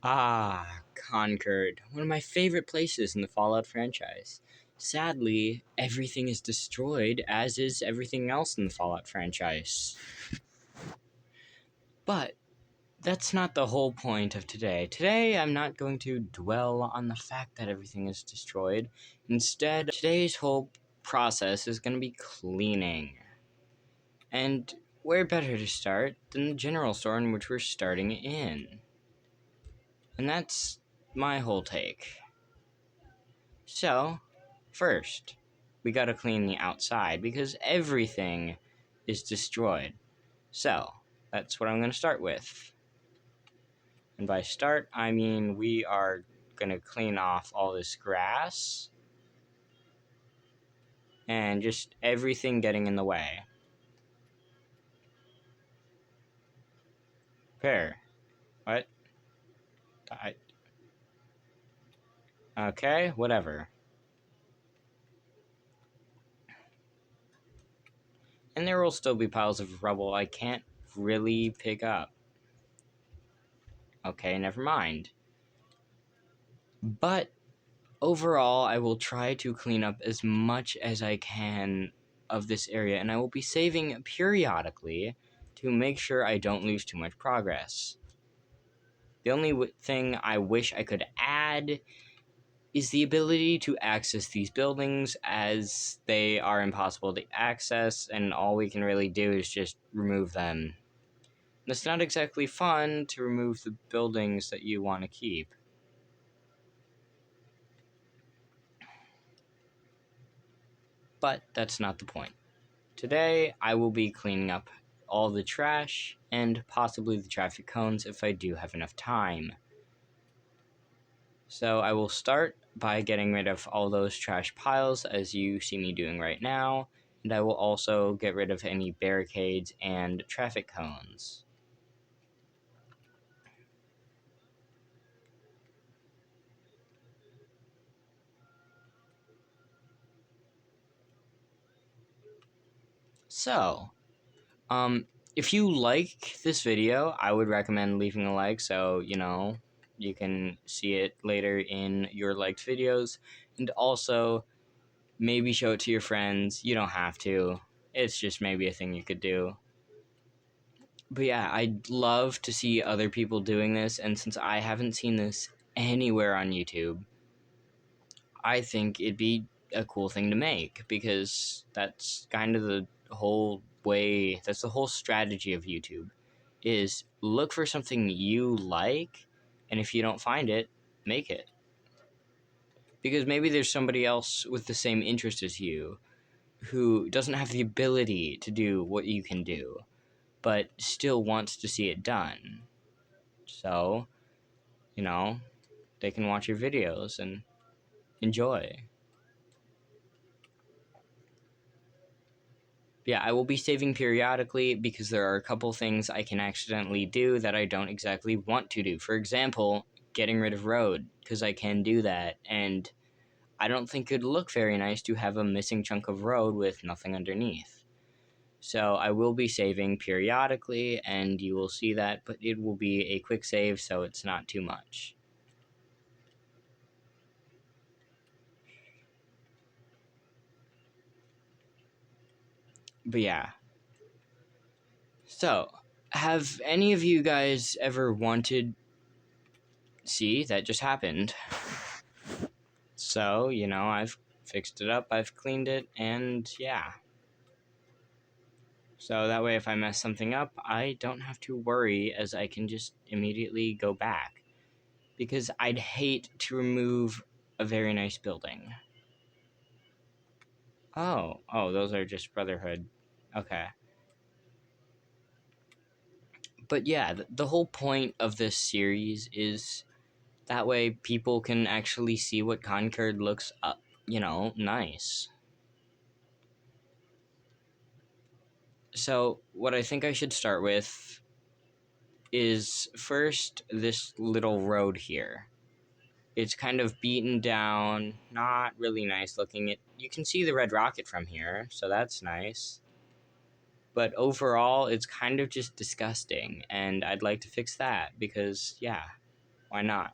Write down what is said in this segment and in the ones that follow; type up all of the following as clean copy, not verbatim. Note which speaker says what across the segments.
Speaker 1: Ah, Concord, one of my favorite places in the Fallout franchise. Sadly, everything is destroyed, as is everything else in the Fallout franchise. But that's not the whole point of today. Today, I'm not going to dwell on the fact that everything is destroyed. Instead, today's whole process is going to be cleaning. And where better to start than the general store in which we're starting in? And that's my whole take. So, first, we gotta clean the outside because everything is destroyed. So, that's what I'm gonna start with. And by start, I mean we are gonna clean off all this grass and just everything getting in the way. Pear. What? Okay, whatever. And there will still be piles of rubble I can't really pick up. Okay, never mind. But overall, I will try to clean up as much as I can of this area, and I will be saving periodically to make sure I don't lose too much progress. The only thing I wish I could add is the ability to access these buildings, as they are impossible to access, and all we can really do is just remove them. It's not exactly fun to remove the buildings that you want to keep. But that's not the point. Today, I will be cleaning up all the trash and possibly the traffic cones if I do have enough time. So I will start by getting rid of all those trash piles as you see me doing right now, and I will also get rid of any barricades and traffic cones. So, if you like this video, I would recommend leaving a like so, you can see it later in your liked videos. And also, maybe show it to your friends. You don't have to. It's just maybe a thing you could do. But yeah, I'd love to see other people doing this. And since I haven't seen this anywhere on YouTube, I think it'd be a cool thing to make, because that's kind of the whole way, that's the whole strategy of YouTube, is look for something you like, and if you don't find it, make it. Because maybe there's somebody else with the same interest as you who doesn't have the ability to do what you can do, but still wants to see it done. So, they can watch your videos and enjoy. Yeah, I will be saving periodically because there are a couple things I can accidentally do that I don't exactly want to do. For example, getting rid of road, because I can do that, and I don't think it'd look very nice to have a missing chunk of road with nothing underneath. So I will be saving periodically, and you will see that, but it will be a quick save, so it's not too much. But yeah. So, have any of you guys ever wanted... See, that just happened. So, I've fixed it up, I've cleaned it, and yeah. So that way if I mess something up, I don't have to worry, as I can just immediately go back. Because I'd hate to remove a very nice building. Oh, those are just Brotherhood. Okay. But yeah, the whole point of this series is that way people can actually see what Concord looks nice. So what I think I should start with is first this little road here. It's kind of beaten down, not really nice looking. You can see the red rocket from here, so that's nice. But overall, it's kind of just disgusting, and I'd like to fix that because, yeah. Why not?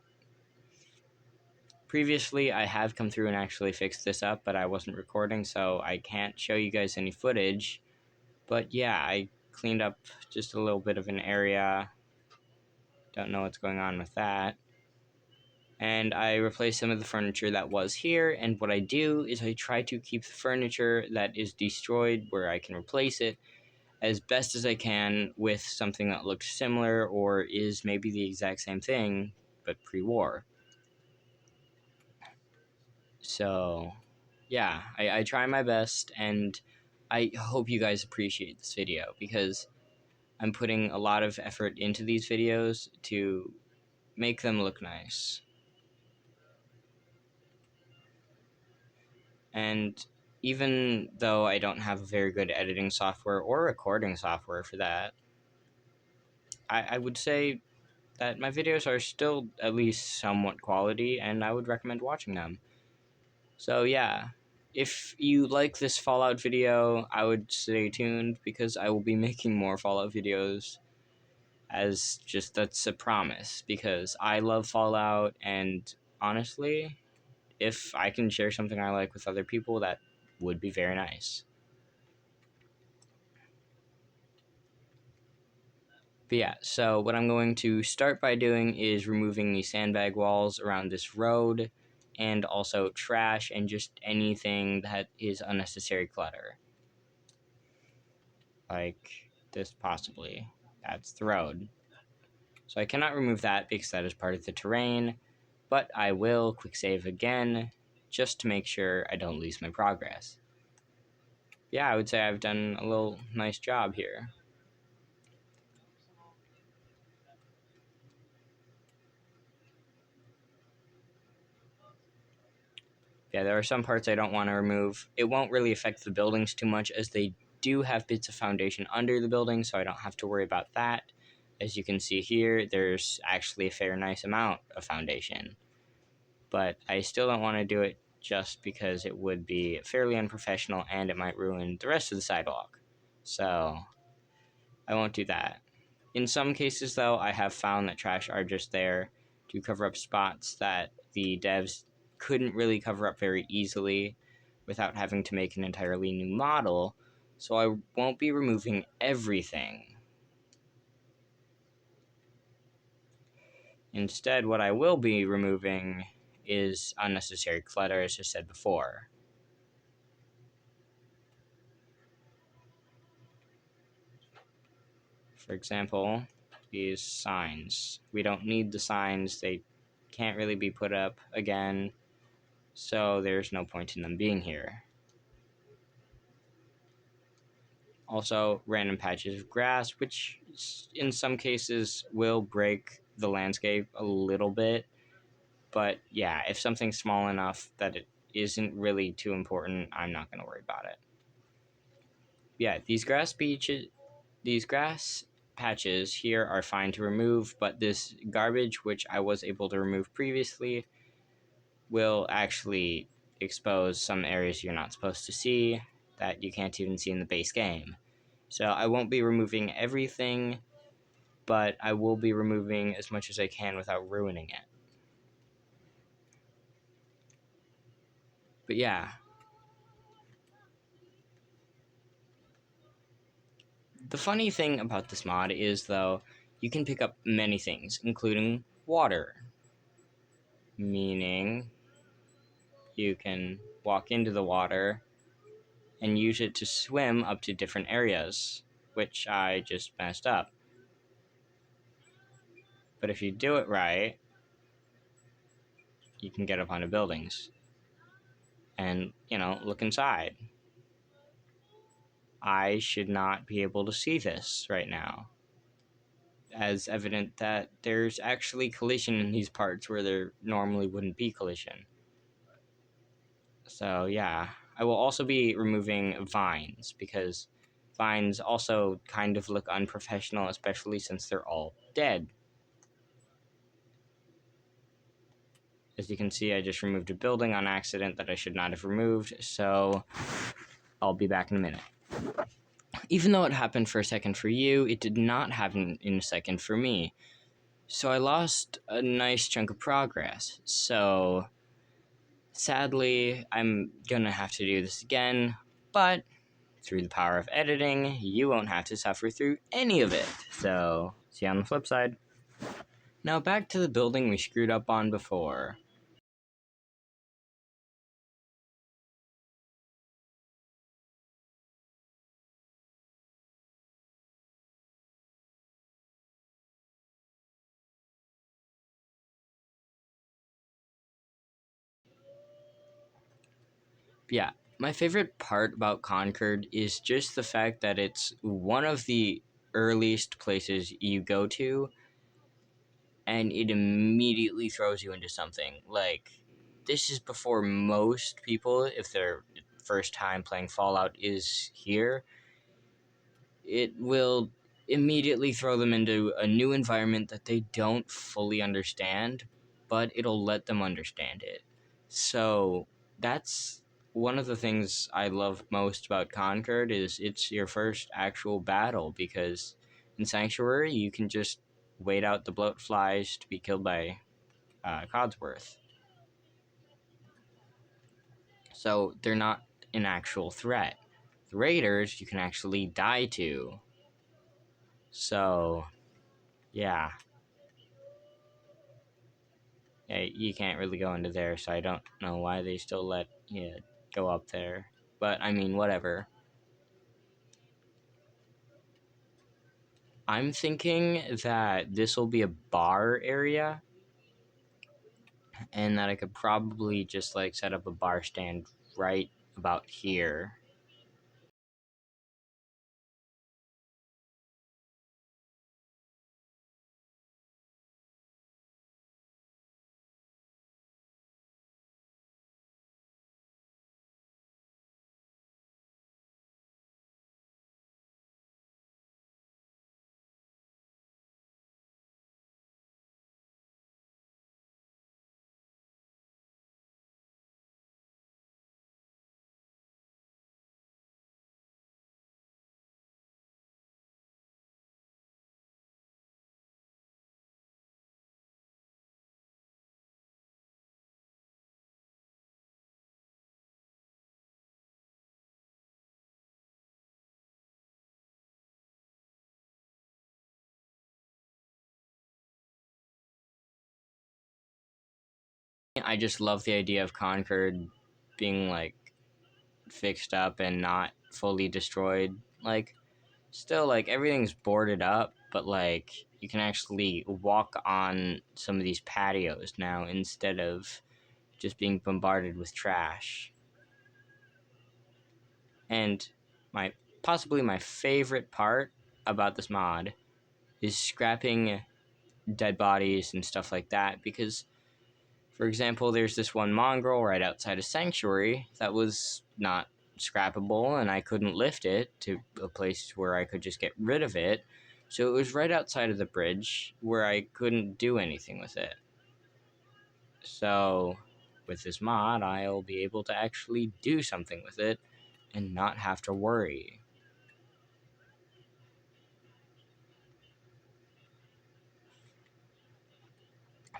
Speaker 1: Previously, I have come through and actually fixed this up, but I wasn't recording, so I can't show you guys any footage. But yeah, I cleaned up just a little bit of an area. Don't know what's going on with that. And I replaced some of the furniture that was here, and what I do is I try to keep the furniture that is destroyed where I can replace it as best as I can with something that looks similar or is maybe the exact same thing, but pre-war. So, yeah, I try my best, and I hope you guys appreciate this video, because I'm putting a lot of effort into these videos to make them look nice. And even though I don't have a very good editing software or recording software for that, I would say that my videos are still at least somewhat quality, and I would recommend watching them. So yeah, if you like this Fallout video, I would stay tuned, because I will be making more Fallout videos, as just that's a promise, because I love Fallout, and honestly, if I can share something I like with other people, that would be very nice. But yeah, so what I'm going to start by doing is removing the sandbag walls around this road, and also trash and just anything that is unnecessary clutter. Like this, possibly. That's the road. So I cannot remove that because that is part of the terrain, but I will quick save again just to make sure I don't lose my progress. Yeah, I would say I've done a little nice job here. Yeah, there are some parts I don't want to remove. It won't really affect the buildings too much, as they do have bits of foundation under the building, so I don't have to worry about that. As you can see here, there's actually a fair nice amount of foundation. But I still don't want to do it just because it would be fairly unprofessional and it might ruin the rest of the sidewalk. So I won't do that. In some cases, though, I have found that trash are just there to cover up spots that the devs couldn't really cover up very easily without having to make an entirely new model, so I won't be removing everything. Instead, what I will be removing is unnecessary clutter, as I said before. For example, these signs. We don't need the signs. They can't really be put up again, so there's no point in them being here. Also, random patches of grass, which in some cases will break the landscape a little bit. But yeah, if something's small enough that it isn't really too important, I'm not going to worry about it. Yeah, these grass patches here are fine to remove, but this garbage, which I was able to remove previously, will actually expose some areas you're not supposed to see that you can't even see in the base game. So I won't be removing everything, but I will be removing as much as I can without ruining it. But yeah. The funny thing about this mod is, though, you can pick up many things, including water. Meaning, you can walk into the water and use it to swim up to different areas, which I just messed up. But if you do it right, you can get up onto buildings and, look inside. I should not be able to see this right now, as evident that there's actually collision in these parts where there normally wouldn't be collision. So yeah, I will also be removing vines, because vines also kind of look unprofessional, especially since they're all dead. As you can see, I just removed a building on accident that I should not have removed, so I'll be back in a minute. Even though it happened for a second for you, it did not happen in a second for me. So I lost a nice chunk of progress. So sadly, I'm gonna have to do this again, but through the power of editing, you won't have to suffer through any of it. So, see you on the flip side. Now back to the building we screwed up on before. Yeah, my favorite part about Concord is just the fact that it's one of the earliest places you go to, and it immediately throws you into something. Like, this is before most people, if their first time playing Fallout is here, it will immediately throw them into a new environment that they don't fully understand, but it'll let them understand it. So that's one of the things I love most about Concord is it's your first actual battle, because in Sanctuary you can just wait out the bloat flies to be killed by Codsworth. So they're not an actual threat. The Raiders you can actually die to. So yeah. Yeah, you can't really go into there, so I don't know why they still let you go up there. But I mean, whatever. I'm thinking that this will be a bar area, and that I could probably just like set up a bar stand right about here. I just love the idea of Concord being like fixed up and not fully destroyed. Like, still, like, everything's boarded up, but like you can actually walk on some of these patios now instead of just being bombarded with trash. And my possibly my favorite part about this mod is scrapping dead bodies and stuff like that, because for example, there's this one mongrel right outside of Sanctuary that was not scrappable, and I couldn't lift it to a place where I could just get rid of it. So it was right outside of the bridge where I couldn't do anything with it. So with this mod, I'll be able to actually do something with it and not have to worry.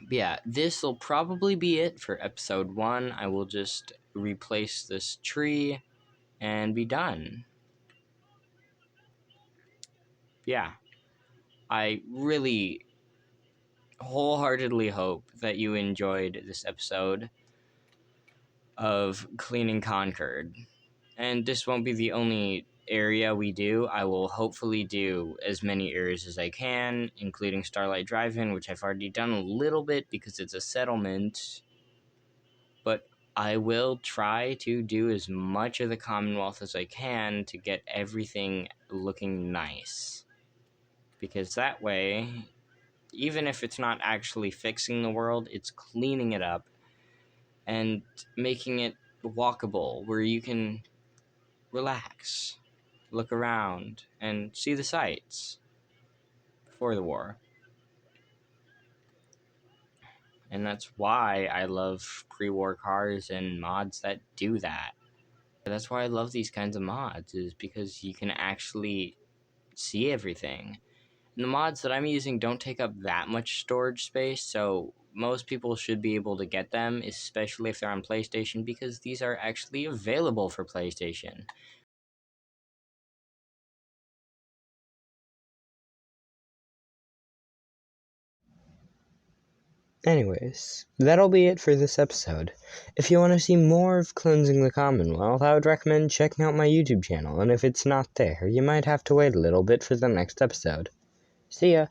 Speaker 1: But yeah, this will probably be it for episode 1. I will just replace this tree and be done. Yeah, I really wholeheartedly hope that you enjoyed this episode of Cleaning Concord. And this won't be the only area we do. I will hopefully do as many areas as I can, including Starlight Drive-In, which I've already done a little bit because it's a settlement. But I will try to do as much of the Commonwealth as I can to get everything looking nice. Because that way, even if it's not actually fixing the world, it's cleaning it up and making it walkable, where you can relax, look around, and see the sights before the war. And that's why I love pre-war cars and mods that do that. That's why I love these kinds of mods, is because you can actually see everything. the mods that I'm using don't take up that much storage space, so most people should be able to get them, especially if they're on PlayStation, because these are actually available for PlayStation.
Speaker 2: Anyways, that'll be it for this episode. If you want to see more of Cleansing the Commonwealth, I would recommend checking out my YouTube channel, and if it's not there, you might have to wait a little bit for the next episode. See ya!